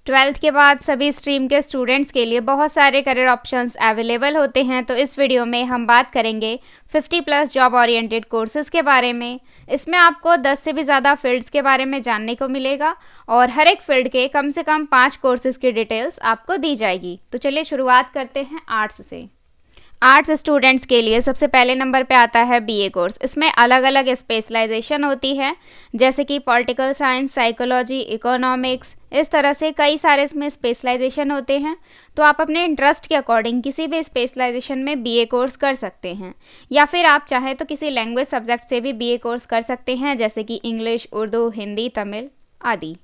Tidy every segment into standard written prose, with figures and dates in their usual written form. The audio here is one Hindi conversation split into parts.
ट्वेल्थ के बाद सभी स्ट्रीम के स्टूडेंट्स के लिए बहुत सारे करियर ऑप्शंस अवेलेबल होते हैं, तो इस वीडियो में हम बात करेंगे 50 प्लस जॉब ओरिएंटेड कोर्सेज़ के बारे में। इसमें आपको 10 से भी ज़्यादा फील्ड्स के बारे में जानने को मिलेगा और हर एक फील्ड के कम से कम 5 कोर्सेज़ की डिटेल्स आपको दी जाएगी। तो चलिए शुरुआत करते हैं आर्ट्स से। आर्ट्स स्टूडेंट्स के लिए सबसे पहले नंबर पे आता है बीए कोर्स। इसमें अलग अलग स्पेशलाइजेशन होती है, जैसे कि पॉलिटिकल साइंस, साइकोलॉजी, इकोनॉमिक्स, इस तरह से कई सारे इसमें स्पेशलाइजेशन होते हैं। तो आप अपने इंटरेस्ट के अकॉर्डिंग किसी भी स्पेशलाइजेशन में बीए कोर्स कर सकते हैं, या फिर आप चाहें तो किसी लैंग्वेज सब्जेक्ट से भी बीए कोर्स कर सकते हैं, जैसे कि इंग्लिश, उर्दू, हिंदी, तमिल आदि।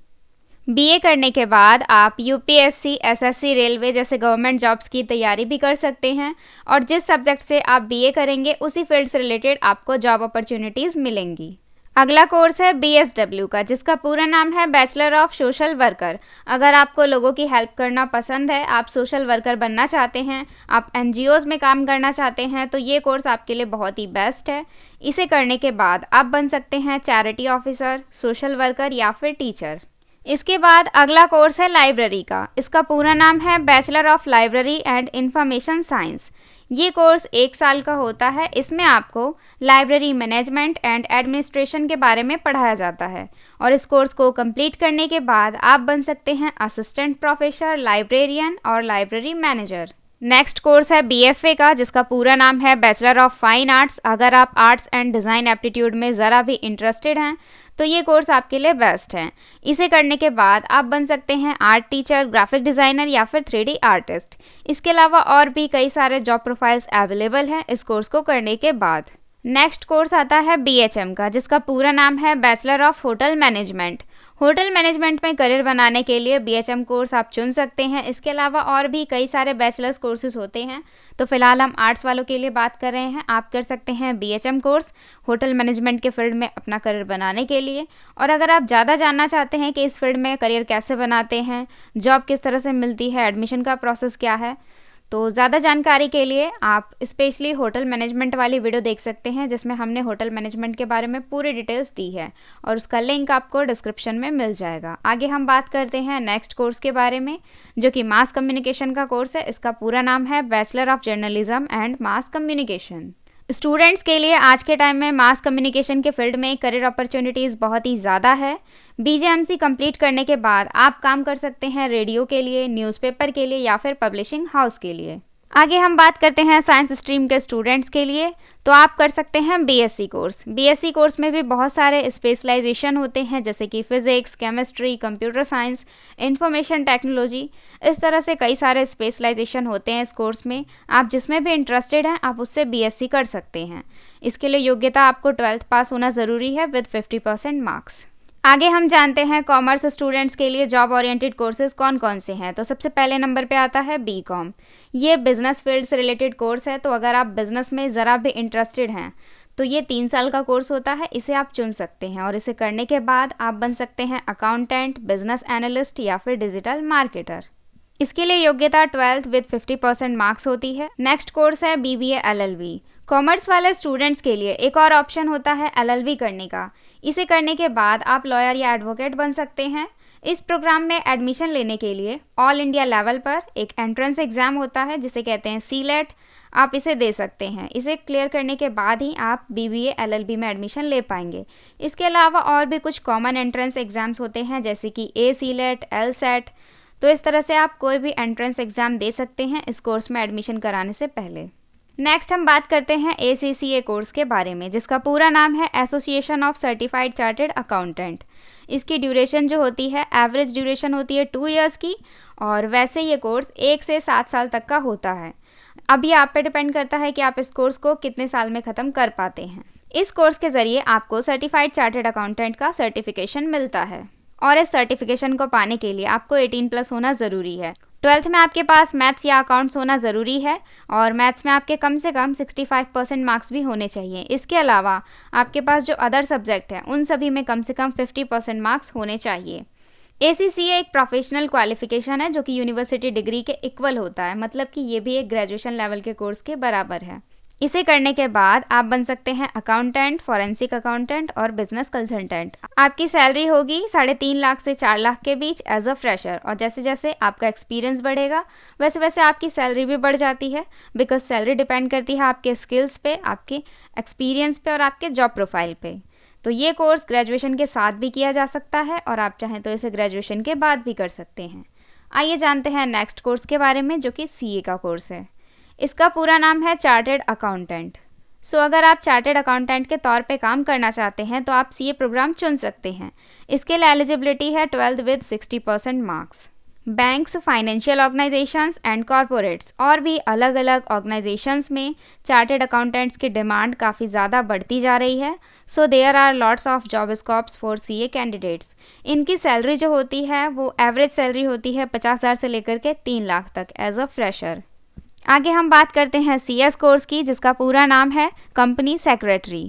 बीए करने के बाद आप यूपीएससी, एसएससी, रेलवे जैसे गवर्नमेंट जॉब्स की तैयारी भी कर सकते हैं, और जिस सब्जेक्ट से आप बीए करेंगे उसी फील्ड से रिलेटेड आपको जॉब अपॉर्चुनिटीज़ मिलेंगी। अगला कोर्स है बीएसडब्ल्यू का, जिसका पूरा नाम है बैचलर ऑफ सोशल वर्कर। अगर आपको लोगों की हेल्प करना पसंद है, आप सोशल वर्कर बनना चाहते हैं, आप एनजीओज़ में काम करना चाहते हैं, तो ये कोर्स आपके लिए बहुत ही बेस्ट है। इसे करने के बाद आप बन सकते हैं चैरिटी ऑफिसर, सोशल वर्कर या फिर टीचर। इसके बाद अगला कोर्स है लाइब्रेरी का। इसका पूरा नाम है bachelor of library and information science. ये कोर्स 1 साल का होता है। इसमें आपको लाइब्रेरी मैनेजमेंट एंड एडमिनिस्ट्रेशन के बारे में पढ़ाया जाता है, और इस कोर्स को कंप्लीट करने के बाद आप बन सकते हैं असिस्टेंट प्रोफेसर, लाइब्रेरियन और लाइब्रेरी मैनेजर। नेक्स्ट कोर्स है बीएफए का, जिसका पूरा नाम है बैचलर ऑफ फाइन आर्ट्स। अगर आप आर्ट्स एंड डिज़ाइन एप्टीट्यूड में ज़रा भी इंटरेस्टेड हैं तो ये कोर्स आपके लिए बेस्ट है। इसे करने के बाद आप बन सकते हैं आर्ट टीचर, ग्राफिक डिज़ाइनर या फिर 3D आर्टिस्ट। इसके अलावा और भी कई सारे जॉब प्रोफाइल्स अवेलेबल हैं इस कोर्स को करने के बाद। नेक्स्ट कोर्स आता है बीएचएम का, जिसका पूरा नाम है bachelor of hotel management. Hotel management में करियर बनाने के लिए बीएचएम कोर्स आप चुन सकते हैं। इसके अलावा और भी कई सारे बैचलर्स कोर्सेज होते हैं, तो फिलहाल हम आर्ट्स वालों के लिए बात कर रहे हैं। आप कर सकते हैं बीएचएम कोर्स होटल मैनेजमेंट के फील्ड में अपना करियर बनाने के लिए। और अगर आप ज़्यादा जानना चाहते हैं कि इस फील्ड में करियर कैसे बनाते हैं, जॉब किस तरह से मिलती है, एडमिशन का प्रोसेस क्या है, तो ज़्यादा जानकारी के लिए आप स्पेशली होटल मैनेजमेंट वाली वीडियो देख सकते हैं, जिसमें हमने होटल मैनेजमेंट के बारे में पूरी डिटेल्स दी है, और उसका लिंक आपको डिस्क्रिप्शन में मिल जाएगा। आगे हम बात करते हैं नेक्स्ट कोर्स के बारे में, जो कि मास कम्युनिकेशन का कोर्स है। इसका पूरा नाम है bachelor of journalism and mass communication. Students के लिए आज के टाइम में मास कम्युनिकेशन के फील्ड में करियर अपॉर्चुनिटीज़ बहुत ही ज़्यादा है। बीजेएमसी कंप्लीट करने के बाद आप काम कर सकते हैं रेडियो के लिए, न्यूज़पेपर के लिए या फिर पब्लिशिंग हाउस के लिए। आगे हम बात करते हैं साइंस स्ट्रीम के स्टूडेंट्स के लिए, तो आप कर सकते हैं बीएससी कोर्स। बीएससी कोर्स में भी बहुत सारे स्पेशलाइजेशन होते हैं, जैसे कि physics, chemistry, computer science, information technology, इस तरह से कई सारे स्पेशलाइजेशन होते हैं इस कोर्स में। आप जिसमें भी इंटरेस्टेड हैं आप उससे बीएससी कर सकते हैं। इसके लिए योग्यता आपको 12th पास होना ज़रूरी है विद 50% मार्क्स। आगे हम जानते हैं कॉमर्स स्टूडेंट्स के लिए जॉब ओरिएंटेड कोर्सेज कौन कौन से हैं। तो सबसे पहले नंबर पे आता है बीकॉम। ये बिजनेस फील्ड से रिलेटेड कोर्स है, तो अगर आप बिजनेस में ज़रा भी इंटरेस्टेड हैं तो ये 3 साल का कोर्स होता है। इसे आप चुन सकते हैं, और इसे करने के बाद आप बन सकते हैं अकाउंटेंट, बिजनेस एनालिस्ट या फिर डिजिटल मार्केटर। इसके लिए योग्यता 12th विद 50% मार्क्स होती है। नेक्स्ट कोर्स है बीबीए एलएलबी। कॉमर्स वाले स्टूडेंट्स के लिए एक और ऑप्शन होता है एलएलबी करने का। इसे करने के बाद आप लॉयर या एडवोकेट बन सकते हैं। इस प्रोग्राम में एडमिशन लेने के लिए ऑल इंडिया लेवल पर एक एंट्रेंस एग्ज़ाम होता है, जिसे कहते हैं सीलेट। आप इसे दे सकते हैं। इसे क्लियर करने के बाद ही आप बीबीए एलएलबी में एडमिशन ले पाएंगे। इसके अलावा और भी कुछ कॉमन एंट्रेंस एग्ज़ाम्स होते हैं, जैसे कि ए सीलेट, एल सेट। तो इस तरह से आप कोई भी एंट्रेंस एग्ज़ाम दे सकते हैं इस कोर्स में एडमिशन कराने से पहले। नेक्स्ट हम बात करते हैं एसीसीए कोर्स के बारे में, जिसका पूरा नाम है association of certified chartered accountant. इसकी ड्यूरेशन जो होती है, एवरेज ड्यूरेशन होती है 2 इयर्स की, और वैसे ये कोर्स 1 से 7 साल तक का होता है। अब ये आप पे डिपेंड करता है कि आप इस कोर्स को कितने साल में ख़त्म कर पाते हैं। इस कोर्स के ज़रिए आपको सर्टिफाइड चार्टर्ड अकाउंटेंट का सर्टिफिकेशन मिलता है, और इस सर्टिफिकेशन को पाने के लिए आपको 18+ होना ज़रूरी है। 12th में आपके पास मैथ्स या अकाउंट्स होना ज़रूरी है, और मैथ्स में आपके कम से कम 65% मार्क्स भी होने चाहिए। इसके अलावा आपके पास जो अदर सब्जेक्ट हैं उन सभी में कम से कम 50% मार्क्स होने चाहिए। एसीसीए एक प्रोफेशनल क्वालिफिकेशन है, जो कि यूनिवर्सिटी डिग्री के इक्वल होता है, मतलब कि ये भी एक ग्रेजुएशन लेवल के कोर्स के बराबर है। इसे करने के बाद आप बन सकते हैं अकाउंटेंट, फॉरेंसिक अकाउंटेंट और बिजनेस कंसल्टेंट। आपकी सैलरी होगी 3.5 लाख से 4 लाख के बीच एज अ फ्रेशर, और जैसे जैसे आपका एक्सपीरियंस बढ़ेगा वैसे वैसे आपकी सैलरी भी बढ़ जाती है, बिकॉज सैलरी डिपेंड करती है आपके स्किल्स पे, आपके एक्सपीरियंस पे और आपके जॉब प्रोफाइल पे। तो ये कोर्स ग्रेजुएशन के साथ भी किया जा सकता है और आप चाहें तो इसे ग्रेजुएशन के बाद भी कर सकते हैं। आइए जानते हैं नेक्स्ट कोर्स के बारे में, जो कि सीए का कोर्स है। इसका पूरा नाम है चार्टर्ड अकाउंटेंट। अगर आप चार्टर्ड अकाउंटेंट के तौर पे काम करना चाहते हैं तो आप सीए प्रोग्राम चुन सकते हैं। इसके लिए एलिजिबिलिटी है 12th with 60% marks. Banks, financial organisations and corporates और भी अलग अलग ऑर्गेनाइजेशंस में चार्टर्ड अकाउंटेंट्स की डिमांड काफ़ी ज़्यादा बढ़ती जा रही है। So there are lots of job scopes for CA candidates. इनकी सैलरी जो होती है वो एवरेज सैलरी होती है 50,000 से लेकर के 3 लाख तक एज अ फ्रेशर। आगे हम बात करते हैं सीएस कोर्स की, जिसका पूरा नाम है कंपनी सेक्रेटरी।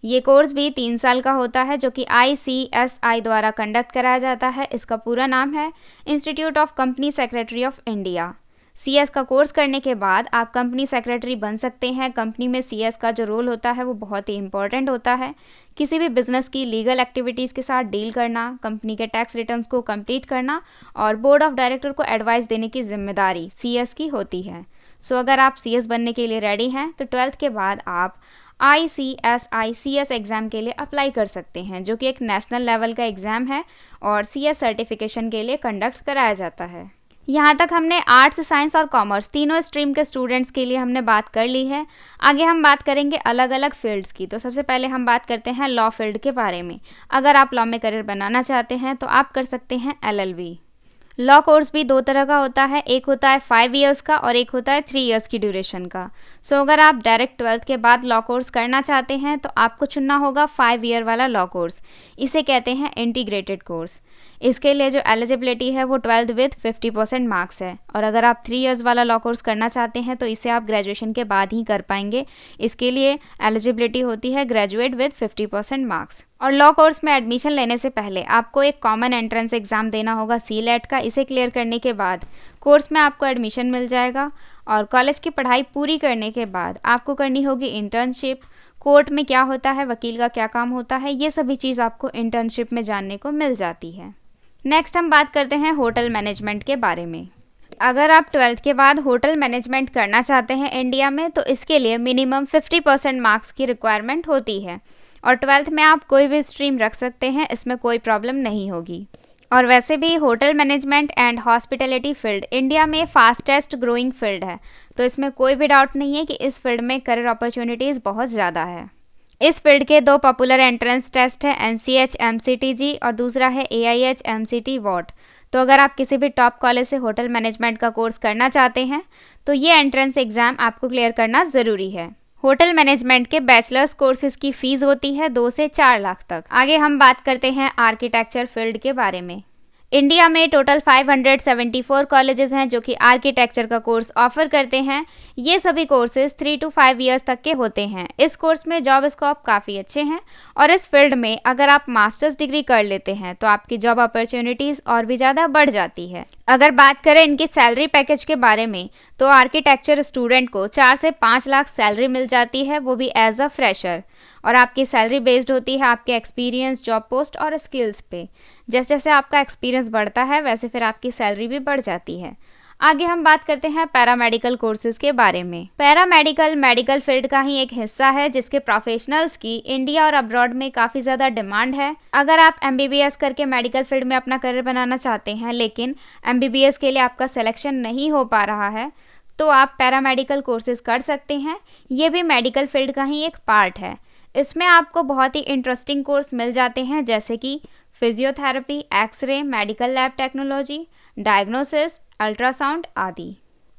ये कोर्स भी 3 साल का होता है, जो कि ICSI द्वारा कंडक्ट कराया जाता है। इसका पूरा नाम है institute of company secretary of India. CS का कोर्स करने के बाद आप कंपनी सेक्रेटरी बन सकते हैं। कंपनी में सीएस का जो रोल होता है वो बहुत ही इंपॉर्टेंट होता है। किसी भी बिजनेस की लीगल एक्टिविटीज़ के साथ डील करना, कंपनी के टैक्स रिटर्न्स को कंप्लीट करना और बोर्ड ऑफ डायरेक्टर को एडवाइस देने की जिम्मेदारी सीएस की होती है। अगर आप सीएस बनने के लिए रेडी हैं तो 12th के बाद आप ICSI CS एग्ज़ाम के लिए अप्लाई कर सकते हैं, जो कि एक नेशनल लेवल का एग्ज़ाम है और CS सर्टिफिकेशन के लिए कंडक्ट कराया जाता है। यहाँ तक हमने आर्ट्स, साइंस और कॉमर्स तीनों स्ट्रीम के स्टूडेंट्स के लिए हमने बात कर ली है। आगे हम बात करेंगे अलग अलग फील्ड्स की। तो सबसे पहले हम बात करते हैं लॉ फील्ड के बारे में। अगर आप लॉ में करियर बनाना चाहते हैं तो आप कर सकते हैं LLB। लॉ कोर्स भी 2 तरह का होता है, एक होता है 5 इयर्स का और एक होता है 3 इयर्स की ड्यूरेशन का। अगर आप डायरेक्ट 12th के बाद लॉ कोर्स करना चाहते हैं तो आपको चुनना होगा 5 ईयर वाला लॉ कोर्स। इसे कहते हैं इंटीग्रेटेड कोर्स। इसके लिए जो एलिजिबिलिटी है वो 12th विद 50% मार्क्स है, और अगर आप 3 इयर्स वाला लॉ कोर्स करना चाहते हैं तो इसे आप ग्रेजुएशन के बाद ही कर पाएंगे। इसके लिए एलिजिबिलिटी होती है ग्रेजुएट विद 50% मार्क्स। और लॉ कोर्स में एडमिशन लेने से पहले आपको एक कॉमन एंट्रेंस एग्ज़ाम देना होगा CLET का। इसे क्लियर करने के बाद कोर्स में आपको एडमिशन मिल जाएगा, और कॉलेज की पढ़ाई पूरी करने के बाद आपको करनी होगी इंटर्नशिप। कोर्ट में क्या होता है, वकील का क्या काम होता है, ये सभी चीज़ आपको इंटर्नशिप में जानने को मिल जाती है। नेक्स्ट हम बात करते हैं होटल मैनेजमेंट के बारे में। अगर आप 12th के बाद होटल मैनेजमेंट करना चाहते हैं इंडिया में तो इसके लिए मिनिमम 50% मार्क्स की रिक्वायरमेंट होती है, और 12th में आप कोई भी स्ट्रीम रख सकते हैं, इसमें कोई प्रॉब्लम नहीं होगी। और वैसे भी hotel management and hospitality field India में फास्टेस्ट ग्रोइंग फील्ड है, तो इसमें कोई भी डाउट नहीं है कि इस फील्ड में करियर अपॉर्चुनिटीज़ बहुत ज़्यादा है। इस फील्ड के 2 पॉपुलर एंट्रेंस टेस्ट हैं, NCH MCTG और दूसरा है AIH MCT WAT। तो अगर आप किसी भी टॉप कॉलेज से होटल मैनेजमेंट का कोर्स करना चाहते हैं तो ये एंट्रेंस एग्ज़ाम आपको क्लियर करना ज़रूरी है। होटल मैनेजमेंट के बैचलर्स कोर्सेज की फ़ीस होती है 2 से 4 लाख तक। आगे हम बात करते हैं आर्किटेक्चर फील्ड के बारे में। इंडिया में टोटल 574 कॉलेजेस हैं जो कि आर्किटेक्चर का कोर्स ऑफर करते हैं। ये सभी कोर्सेज 3 to 5 ईयर्स तक के होते हैं। इस कोर्स में जॉब स्कोप काफ़ी अच्छे हैं, और इस फील्ड में अगर आप मास्टर्स डिग्री कर लेते हैं तो आपकी जॉब अपॉर्चुनिटीज़ और भी ज़्यादा बढ़ जाती है। अगर बात करें इनकी सैलरी पैकेज के बारे में तो आर्किटेक्चर स्टूडेंट को 4 से 5 लाख सैलरी मिल जाती है, वो भी एज अ फ्रेशर। और आपकी सैलरी बेस्ड होती है आपके एक्सपीरियंस, जॉब पोस्ट और स्किल्स पे। जैसे जैसे आपका एक्सपीरियंस बढ़ता है वैसे फिर आपकी सैलरी भी बढ़ जाती है। आगे हम बात करते हैं पैरामेडिकल कोर्सेज के बारे में। पैरामेडिकल मेडिकल फील्ड का ही एक हिस्सा है जिसके प्रोफेशनल्स की इंडिया और अब्रॉड में काफ़ी ज़्यादा डिमांड है। अगर आप MBBS करके मेडिकल फील्ड में अपना करियर बनाना चाहते हैं लेकिन MBBS के लिए आपका सिलेक्शन नहीं हो पा रहा है तो आप पैरामेडिकल कोर्सेज कर सकते हैं। ये भी मेडिकल फील्ड का ही एक पार्ट है। इसमें आपको बहुत ही इंटरेस्टिंग कोर्स मिल जाते हैं जैसे कि physiotherapy, x-ray, medical lab technology, diagnosis, ultrasound आदि।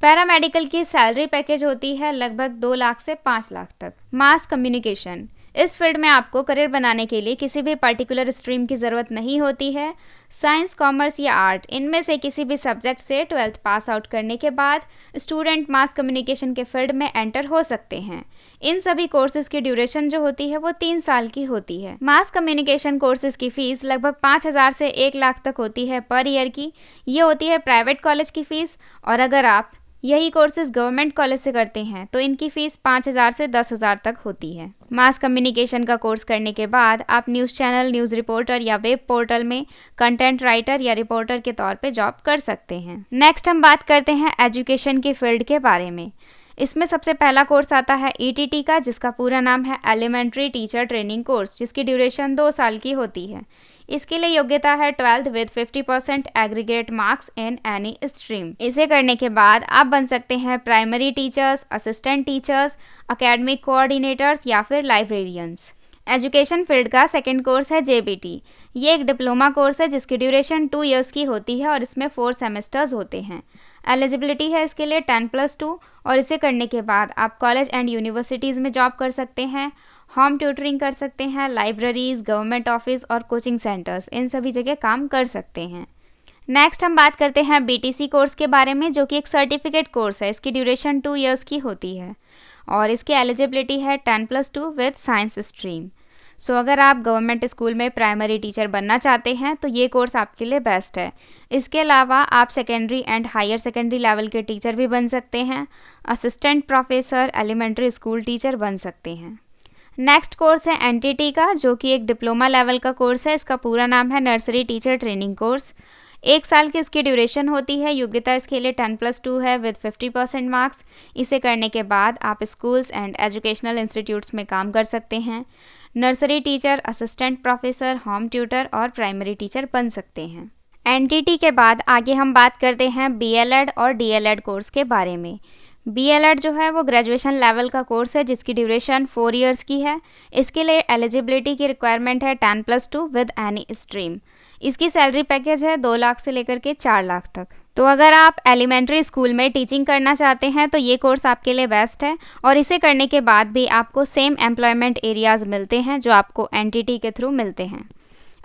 पैरामेडिकल की सैलरी पैकेज होती है लगभग 2 लाख से 5 लाख तक। मास कम्युनिकेशन, इस फील्ड में आपको करियर बनाने के लिए किसी भी पर्टिकुलर स्ट्रीम की ज़रूरत नहीं होती है। साइंस, कॉमर्स या आर्ट इनमें से किसी भी सब्जेक्ट से 12th पास आउट करने के बाद स्टूडेंट मास कम्युनिकेशन के फील्ड में एंटर हो सकते हैं। इन सभी कोर्सेज की ड्यूरेशन जो होती है वो 3 साल की होती है। मास कम्युनिकेशन कोर्सेज की फ़ीस लगभग 5,000 से 1 लाख तक होती है पर ईयर की। ये होती है प्राइवेट कॉलेज की फ़ीस, और अगर आप यही कोर्सेज गवर्नमेंट कॉलेज से करते हैं तो इनकी फ़ीस 5,000 से 10,000 तक होती है। मास कम्युनिकेशन का कोर्स करने के बाद आप न्यूज़ चैनल, न्यूज़ रिपोर्टर या वेब पोर्टल में कंटेंट राइटर या रिपोर्टर के तौर पे जॉब कर सकते हैं। नेक्स्ट हम बात करते हैं एजुकेशन की फील्ड के बारे में। इसमें सबसे पहला कोर्स आता है ETT का, जिसका पूरा नाम है एलिमेंट्री टीचर ट्रेनिंग कोर्स, जिसकी ड्यूरेशन 2 साल की होती है। इसके लिए योग्यता है 12th with 50% aggregate marks in any stream. इसे करने के बाद आप बन सकते हैं primary teachers, assistant teachers, academic coordinators या फिर लाइब्रेरियंस। एजुकेशन फील्ड का सेकंड कोर्स है JBT। ये एक डिप्लोमा कोर्स है जिसकी ड्यूरेशन 2 इयर्स की होती है और इसमें 4 सेमेस्टर्स होते हैं। एलिजिबिलिटी है इसके लिए 10+2 और इसे करने के बाद आप कॉलेज एंड यूनिवर्सिटीज़ में जॉब कर सकते हैं, होम ट्यूटरिंग कर सकते हैं, लाइब्रेरीज, गवर्नमेंट ऑफिस और कोचिंग सेंटर्स, इन सभी जगह काम कर सकते हैं। नेक्स्ट हम बात करते हैं BTC कोर्स के बारे में, जो कि एक सर्टिफिकेट कोर्स है। इसकी ड्यूरेशन 2 इयर्स की होती है और इसकी एलिजिबिलिटी है 10+2 विद साइंस स्ट्रीम। सो अगर आप गवर्नमेंट स्कूल में प्राइमरी टीचर बनना चाहते हैं तो ये कोर्स आपके लिए बेस्ट है। इसके अलावा आप secondary and higher secondary level के टीचर भी बन सकते हैं, assistant professor, elementary school teacher बन सकते हैं। नेक्स्ट कोर्स है NTT का, जो कि एक डिप्लोमा लेवल का कोर्स है। इसका पूरा नाम है नर्सरी टीचर ट्रेनिंग कोर्स। 1 साल की इसकी ड्यूरेशन होती है। योग्यता इसके लिए 10+2 है विद 50% मार्क्स। इसे करने के बाद आप स्कूल्स एंड एजुकेशनल इंस्टीट्यूट्स में काम कर सकते हैं। Nursery teacher, assistant professor, home tutor और प्राइमरी टीचर बन सकते हैं। NTT के बाद आगे हम बात करते हैं BLED और DLED कोर्स के बारे में। BLED जो है वो ग्रेजुएशन लेवल का कोर्स है जिसकी ड्यूरेशन 4 इयर्स की है। इसके लिए एलिजिबिलिटी की रिक्वायरमेंट है 10+2 विद एनी स्ट्रीम। इसकी सैलरी पैकेज है 2 लाख से लेकर के 4 लाख तक। तो अगर आप एलिमेंट्री स्कूल में टीचिंग करना चाहते हैं तो ये कोर्स आपके लिए बेस्ट है और इसे करने के बाद भी आपको सेम एम्प्लॉयमेंट एरियाज़ मिलते हैं जो आपको NTT के थ्रू मिलते हैं।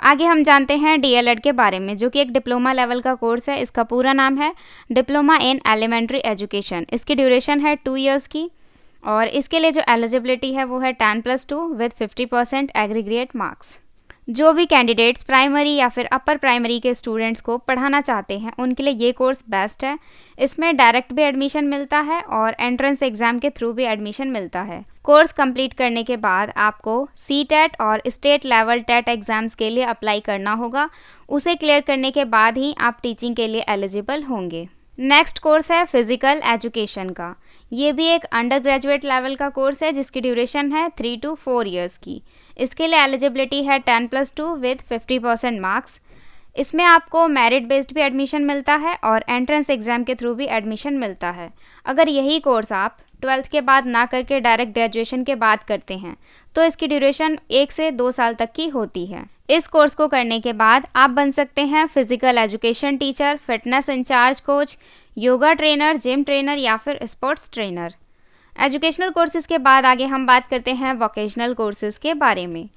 आगे हम जानते हैं DLED के बारे में, जो कि एक डिप्लोमा लेवल का कोर्स है। इसका पूरा नाम है डिप्लोमा इन एलिमेंट्री एजुकेशन। इसकी ड्यूरेशन है 2 इयर्स की और इसके लिए जो एलिजिबिलिटी है वो है 10+2 विद 50% एग्रीगेट मार्क्स। जो भी कैंडिडेट्स प्राइमरी या फिर अपर प्राइमरी के स्टूडेंट्स को पढ़ाना चाहते हैं उनके लिए ये कोर्स बेस्ट है। इसमें डायरेक्ट भी एडमिशन मिलता है और एंट्रेंस एग्ज़ाम के थ्रू भी एडमिशन मिलता है। कोर्स कंप्लीट करने के बाद आपको CTET और स्टेट लेवल टेट एग्ज़ाम्स के लिए अप्लाई करना होगा। उसे क्लियर करने के बाद ही आप टीचिंग के लिए एलिजिबल होंगे। नेक्स्ट कोर्स है फिज़िकल एजुकेशन का। ये भी एक अंडर ग्रेजुएट लेवल का कोर्स है जिसकी ड्यूरेशन है 3 to 4 इयर्स की। इसके लिए एलिजिबिलिटी है 10+2 विद 50% मार्क्स। इसमें आपको मेरिट बेस्ड भी एडमिशन मिलता है और एंट्रेंस एग्ज़ाम के थ्रू भी एडमिशन मिलता है। अगर यही कोर्स आप 12th के बाद ना करके डायरेक्ट ग्रेजुएशन के बाद करते हैं तो इसकी ड्यूरेशन 1 से 2 साल तक की होती है। इस कोर्स को करने के बाद आप बन सकते हैं physical education teacher, fitness incharge coach, yoga trainer, gym trainer या फिर स्पोर्ट्स ट्रेनर। एजुकेशनल कोर्सेज़ के बाद आगे हम बात करते हैं वोकेशनल कोर्सेज़ के बारे में।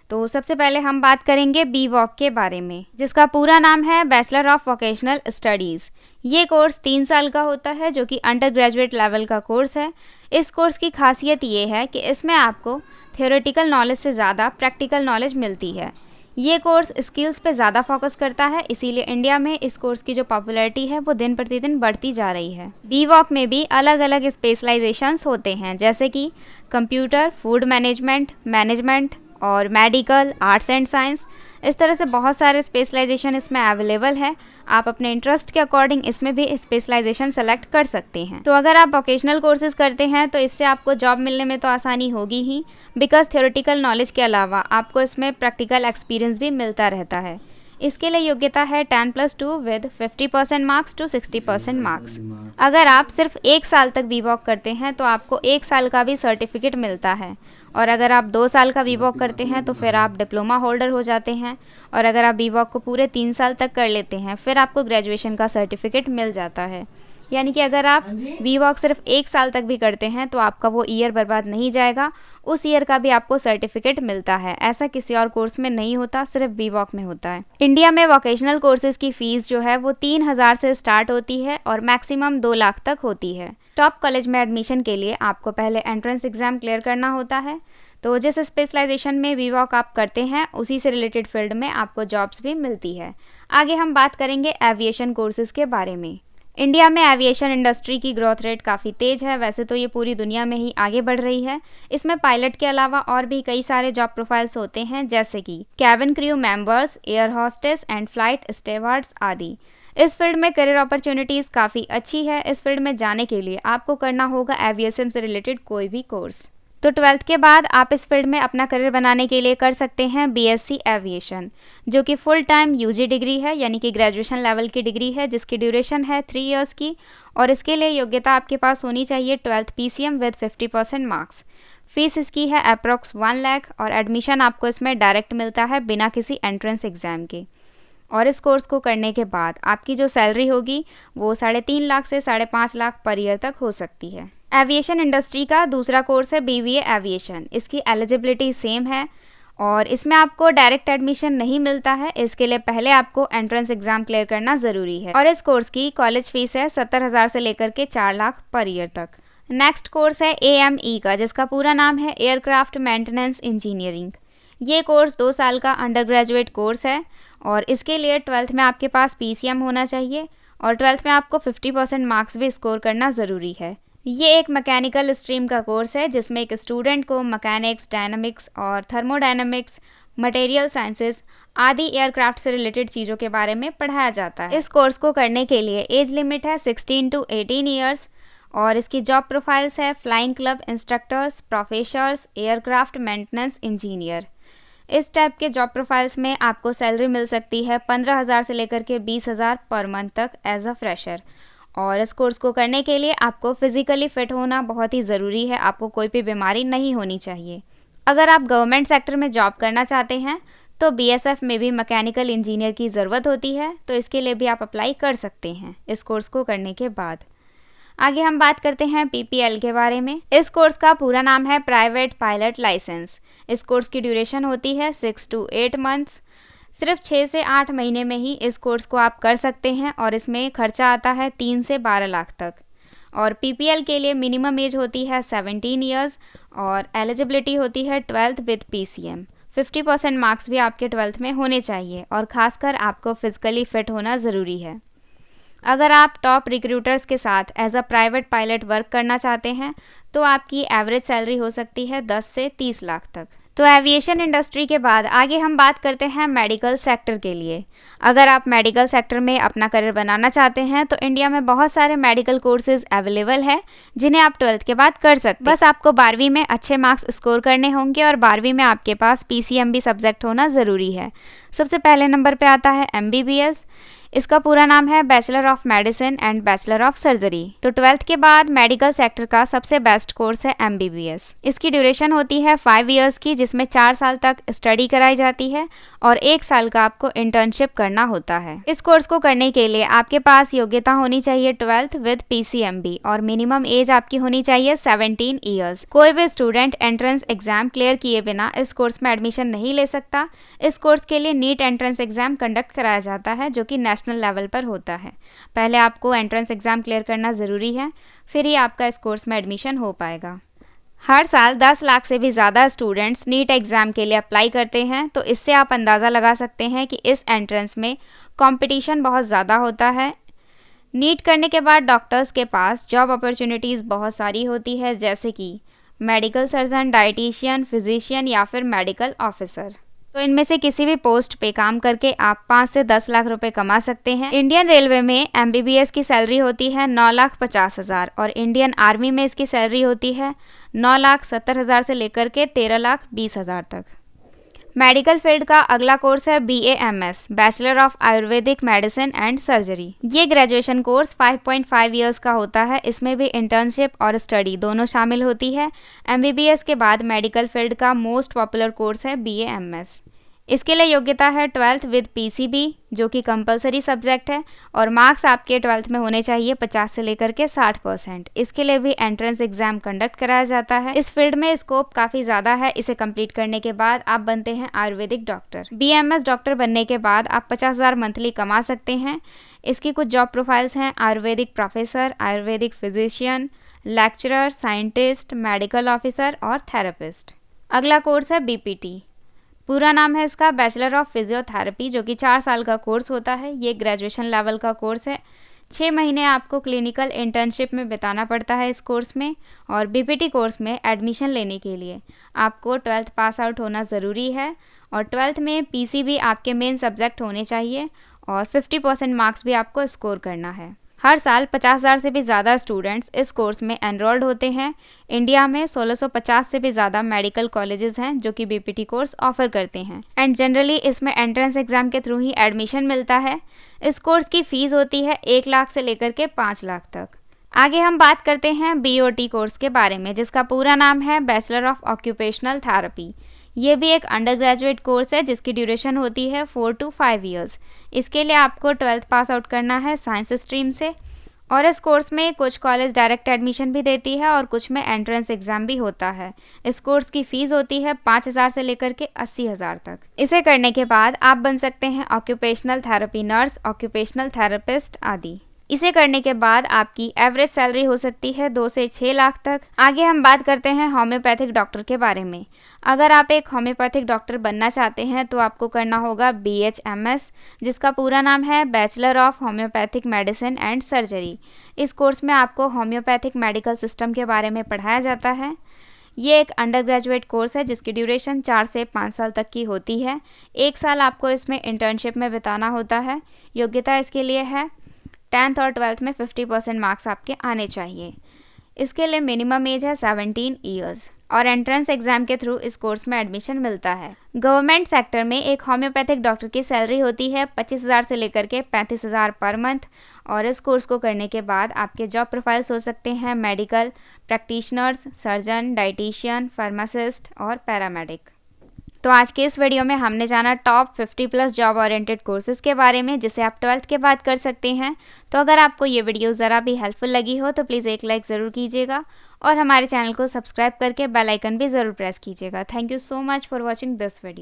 तो सबसे पहले हम बात करेंगे BVOC के बारे में, जिसका पूरा नाम है बैचलर ऑफ वोकेशनल स्टडीज़। ये कोर्स 3 साल का होता है जो कि अंडर ग्रेजुएट लेवल का कोर्स है। इस कोर्स की खासियत ये है कि इसमें आपको थियोरेटिकल नॉलेज से ज़्यादा प्रैक्टिकल नॉलेज मिलती है। ये कोर्स स्किल्स पे ज़्यादा फोकस करता है, इसीलिए इंडिया में इस कोर्स की जो पॉपुलैरिटी है वो दिन प्रतिदिन बढ़ती जा रही है। BVOC में भी अलग अलग स्पेशलाइजेशंस होते हैं, जैसे कि कंप्यूटर, फूड मैनेजमेंट, मैनेजमेंट और मेडिकल, आर्ट्स एंड साइंस। इस तरह से बहुत सारे स्पेशलाइजेशन इसमें अवेलेबल है। आप अपने इंटरेस्ट के अकॉर्डिंग इसमें भी स्पेशलाइजेशन सेलेक्ट कर सकते हैं। तो अगर आप वोकेशनल कोर्सेज करते हैं तो इससे आपको जॉब मिलने में तो आसानी होगी ही, बिकॉज थ्योरेटिकल नॉलेज के अलावा आपको इसमें प्रैक्टिकल एक्सपीरियंस भी मिलता रहता है। इसके लिए योग्यता है 10+2 विद 50% मार्क्स टू 60% मार्क्स। अगर आप सिर्फ 1 साल तक BVOC करते हैं तो आपको 1 साल का भी सर्टिफिकेट मिलता है और अगर आप 2 साल का BVOC करते हैं तो फिर आप डिप्लोमा होल्डर हो जाते हैं और अगर आप BVOC को पूरे 3 साल तक कर लेते हैं फिर आपको ग्रेजुएशन का सर्टिफिकेट मिल जाता है। यानी कि अगर आप BVOC सिर्फ 1 साल तक भी करते हैं तो आपका वो ईयर बर्बाद नहीं जाएगा, उस ईयर का भी आपको सर्टिफिकेट मिलता है। ऐसा किसी और कोर्स में नहीं होता, सिर्फ BVOC में होता है। इंडिया में वोकेशनल कोर्सेज की फ़ीस जो है वो 3,000 से स्टार्ट होती है और मैक्सिमम 2 लाख तक होती है। टॉप कॉलेज में एडमिशन के लिए आपको पहले एंट्रेंस एग्ज़ाम क्लियर करना होता है। तो जिस स्पेशलाइजेशन में BVOC आप करते हैं उसी से रिलेटेड फील्ड में आपको जॉब्स भी मिलती है। आगे हम बात करेंगे एविएशन कोर्सेज़ के बारे में। इंडिया में एविएशन इंडस्ट्री की ग्रोथ रेट काफ़ी तेज़ है। वैसे तो ये पूरी दुनिया में ही आगे बढ़ रही है। इसमें पायलट के अलावा और भी कई सारे जॉब प्रोफाइल्स होते हैं, जैसे कि cabin crew members, air hostess and flight stewards आदि। इस फील्ड में करियर अपॉर्चुनिटीज़ काफ़ी अच्छी है। इस फील्ड में जाने के लिए आपको करना होगा एविएशन से रिलेटेड कोई भी कोर्स। तो 12th के बाद आप इस फील्ड में अपना करियर बनाने के लिए कर सकते हैं बीएससी एविएशन, जो कि फुल टाइम यूजी डिग्री है, यानी कि ग्रेजुएशन लेवल की डिग्री है, जिसकी ड्यूरेशन है 3 इयर्स की। और इसके लिए योग्यता आपके पास होनी चाहिए 12th PCM with 50% marks. Fees इसकी है अप्रॉक्स 1 लाख और एडमिशन आपको इसमें डायरेक्ट मिलता है बिना किसी एंट्रेंस एग्ज़ाम के। और इस कोर्स को करने के बाद आपकी जो सैलरी होगी वो 3.5 लाख से 5.5 लाख पर ईयर तक हो सकती है। एविएशन इंडस्ट्री का दूसरा कोर्स है बीबीए एविएशन। इसकी एलिजिबिलिटी सेम है और इसमें आपको डायरेक्ट एडमिशन नहीं मिलता है। इसके लिए पहले आपको एंट्रेंस एग्जाम क्लियर करना ज़रूरी है। और इस कोर्स की कॉलेज फीस है 70,000 से लेकर के 4 लाख पर ईयर तक। नेक्स्ट कोर्स है एएमई का, जिसका पूरा नाम है एयरक्राफ्ट मेंटेनेंस इंजीनियरिंग। ये कोर्स 2 साल का अंडर ग्रेजुएट कोर्स है और इसके लिए 12th में आपके पास पीसीएम होना चाहिए और 12th में आपको 50% मार्क्स भी स्कोर करना ज़रूरी है। ये एक मैकेनिकल स्ट्रीम का कोर्स है जिसमें एक स्टूडेंट को मैकेनिक्स, डायनामिक्स और थर्मोडायनामिक्स, मटेरियल साइंसेज आदि एयरक्राफ्ट से रिलेटेड चीज़ों के बारे में पढ़ाया जाता है। इस कोर्स को करने के लिए एज लिमिट है 16 to 18 ईयर्स और इसकी जॉब प्रोफाइल्स है flying club instructors, professors, aircraft maintenance engineer. इस टाइप के जॉब प्रोफाइल्स में आपको सैलरी मिल सकती है 15,000 से लेकर के 20,000 पर मंथ तक एज अ फ्रेशर। और इस कोर्स को करने के लिए आपको फिज़िकली फ़िट होना बहुत ही ज़रूरी है। आपको कोई भी बीमारी नहीं होनी चाहिए। अगर आप गवर्नमेंट सेक्टर में जॉब करना चाहते हैं तो बीएसएफ में भी मैकेनिकल इंजीनियर की ज़रूरत होती है, तो इसके लिए भी आप अप्लाई कर सकते हैं इस कोर्स को करने के बाद। आगे हम बात करते हैं पीपीएल के बारे में। इस कोर्स का पूरा नाम है प्राइवेट पायलट लाइसेंस। इस कोर्स की ड्यूरेशन होती है 6 to 8 मंथ्स। सिर्फ 6 से 8 महीने में ही इस कोर्स को आप कर सकते हैं और इसमें खर्चा आता है 3 से 12 लाख तक। और पीपीएल के लिए मिनिमम एज होती है 17 ईयर्स और एलिजिबिलिटी होती है 12th विद पीसीएम। 50% मार्क्स भी आपके 12th में होने चाहिए और ख़ासकर आपको फिजिकली फ़िट होना ज़रूरी है। अगर आप टॉप रिक्रूटर्स के साथ as a private pilot work करना चाहते हैं तो आपकी एवरेज सैलरी हो सकती है 10 से 30 लाख तक। तो एविएशन इंडस्ट्री के बाद आगे हम बात करते हैं मेडिकल सेक्टर के लिए। अगर आप मेडिकल सेक्टर में अपना करियर बनाना चाहते हैं तो इंडिया में बहुत सारे मेडिकल कोर्सेज अवेलेबल है जिन्हें आप 12th के बाद कर सकते हैं। बस आपको 12वीं में अच्छे मार्क्स स्कोर करने होंगे और 12वीं में आपके पास पीसीएम भी सब्जेक्ट होना ज़रूरी है। सबसे पहले नंबर पे आता है एमबीबीएस। इसका पूरा नाम है bachelor of medicine and bachelor of surgery. तो 12th के बाद मेडिकल सेक्टर का सबसे बेस्ट कोर्स है एमबीबीएस। इसकी ड्यूरेशन होती है 5 इयर्स की, जिसमें 4 साल तक स्टडी कराई जाती है और 1 साल का आपको इंटर्नशिप करना होता है। इस कोर्स को करने के लिए आपके पास योग्यता होनी चाहिए 12th विद पीसीएमबी और मिनिमम एज आपकी होनी चाहिए 17 ईयर्स। कोई भी स्टूडेंट एंट्रेंस एग्जाम क्लियर किए बिना इस कोर्स में एडमिशन नहीं ले सकता। इस कोर्स के लिए नीट एंट्रेंस एग्जाम कंडक्ट कराया जाता है जो कि नेशनल लेवल पर होता है। पहले आपको एंट्रेंस एग्जाम क्लियर करना ज़रूरी है, फिर ही आपका इस कोर्स में एडमिशन हो पाएगा। हर साल 10 लाख से भी ज़्यादा स्टूडेंट्स नीट एग्ज़ाम के लिए अप्लाई करते हैं, तो इससे आप अंदाज़ा लगा सकते हैं कि इस एंट्रेंस में कंपटीशन बहुत ज़्यादा होता है। नीट करने के बाद डॉक्टर्स के पास जॉब अपॉर्चुनिटीज़ बहुत सारी होती है, जैसे कि मेडिकल सर्जन, डाइटिशियन, फिजिशियन या फिर मेडिकल ऑफिसर। तो इनमें से किसी भी पोस्ट पे काम करके आप 5 से 10 लाख रुपए कमा सकते हैं। इंडियन रेलवे में एमबीबीएस की सैलरी होती है 9,50,000 और इंडियन आर्मी में इसकी सैलरी होती है 9,70,000 से लेकर के 13,20,000 तक। मेडिकल फील्ड का अगला कोर्स है BAMS, bachelor of Ayurvedic medicine and surgery. ये ग्रेजुएशन कोर्स 5.5 इयर्स का होता है। इसमें भी इंटर्नशिप और स्टडी दोनों शामिल होती है। एमबीबीएस के बाद मेडिकल फील्ड का मोस्ट पॉपुलर कोर्स है BAMS। इसके लिए योग्यता है 12th विद पीसीबी, जो कि कंपलसरी सब्जेक्ट है और मार्क्स आपके 12th में होने चाहिए 50 से लेकर के 60%। इसके लिए भी एंट्रेंस एग्जाम कंडक्ट कराया जाता है। इस फील्ड में स्कोप काफ़ी ज़्यादा है। इसे कंप्लीट करने के बाद आप बनते हैं आयुर्वेदिक डॉक्टर। BAMS डॉक्टर बनने के बाद आप 50,000 मंथली कमा सकते हैं। इसकी कुछ जॉब प्रोफाइल्स हैं: Ayurvedic professor, Ayurvedic physician, lecturer, scientist, medical officer और थेरेपिस्ट। अगला कोर्स है BPT। पूरा नाम है इसका बैचलर ऑफ फिजियोथेरेपी, जो कि 4 साल का कोर्स होता है। ये ग्रेजुएशन लेवल का कोर्स है 6 महीने आपको क्लिनिकल इंटर्नशिप में बिताना पड़ता है इस कोर्स में। और बीपीटी कोर्स में एडमिशन लेने के लिए आपको 12th पास आउट होना ज़रूरी है और 12th में पीसीबी आपके मेन सब्जेक्ट होने चाहिए और 50% मार्क्स भी आपको स्कोर करना है। हर साल 50,000 से भी ज़्यादा स्टूडेंट्स इस कोर्स में एनरोल्ड होते हैं। इंडिया में 1650 से भी ज़्यादा मेडिकल कॉलेजेस हैं जो कि बीपीटी कोर्स ऑफर करते हैं एंड जनरली इसमें एंट्रेंस एग्ज़ाम के थ्रू ही एडमिशन मिलता है। इस कोर्स की फ़ीस होती है 1 लाख से लेकर के 5 लाख तक। आगे हम बात करते हैं बीओटी कोर्स के बारे में, जिसका पूरा नाम है बैचलर ऑफ ऑक्यूपेशनल थेरेपी। ये भी एक अंडर ग्रेजुएट कोर्स है जिसकी ड्यूरेशन होती है 4 to 5 ईयर्स। इसके लिए आपको 12th पास आउट करना है साइंस स्ट्रीम से और इस कोर्स में कुछ कॉलेज डायरेक्ट एडमिशन भी देती है और कुछ में एंट्रेंस एग्ज़ाम भी होता है। इस कोर्स की फ़ीस होती है 5,000 से लेकर के 80,000 तक। इसे करने के बाद आप बन सकते हैं occupational therapy nurse, occupational therapist आदि। इसे करने के बाद आपकी एवरेज सैलरी हो सकती है 2 से 6 लाख तक। आगे हम बात करते हैं होम्योपैथिक डॉक्टर के बारे में। अगर आप एक होम्योपैथिक डॉक्टर बनना चाहते हैं तो आपको करना होगा BHMS, जिसका पूरा नाम है bachelor of homeopathic medicine and surgery. इस कोर्स में आपको होम्योपैथिक मेडिकल सिस्टम के बारे में पढ़ाया जाता है। ये एक अंडर ग्रेजुएट कोर्स है जिसकी ड्यूरेशन 4 से 5 साल तक की होती है। 1 साल आपको इसमें इंटर्नशिप में बिताना होता है। योग्यता इसके लिए है 10th और 12th में 50% मार्क्स आपके आने चाहिए। इसके लिए मिनिमम एज है 17 ईयर्स और एंट्रेंस एग्ज़ाम के थ्रू इस कोर्स में एडमिशन मिलता है। गवर्नमेंट सेक्टर में एक होम्योपैथिक डॉक्टर की सैलरी होती है 25,000 से लेकर के 35,000 पर मंथ और इस कोर्स को करने के बाद आपके जॉब प्रोफाइल्स हो सकते हैं medical practitioners, surgeon, dietitian, pharmacist और पैरामेडिक। तो आज के इस वीडियो में हमने जाना टॉप 50+ जॉब ओरिएंटेड कोर्सेज़ के बारे में जिसे आप 12th के बाद कर सकते हैं। तो अगर आपको ये वीडियो ज़रा भी हेल्पफुल लगी हो तो प्लीज़ एक लाइक ज़रूर कीजिएगा और हमारे चैनल को सब्सक्राइब करके बेल आइकन भी ज़रूर प्रेस कीजिएगा। Thank you so much for watching this video.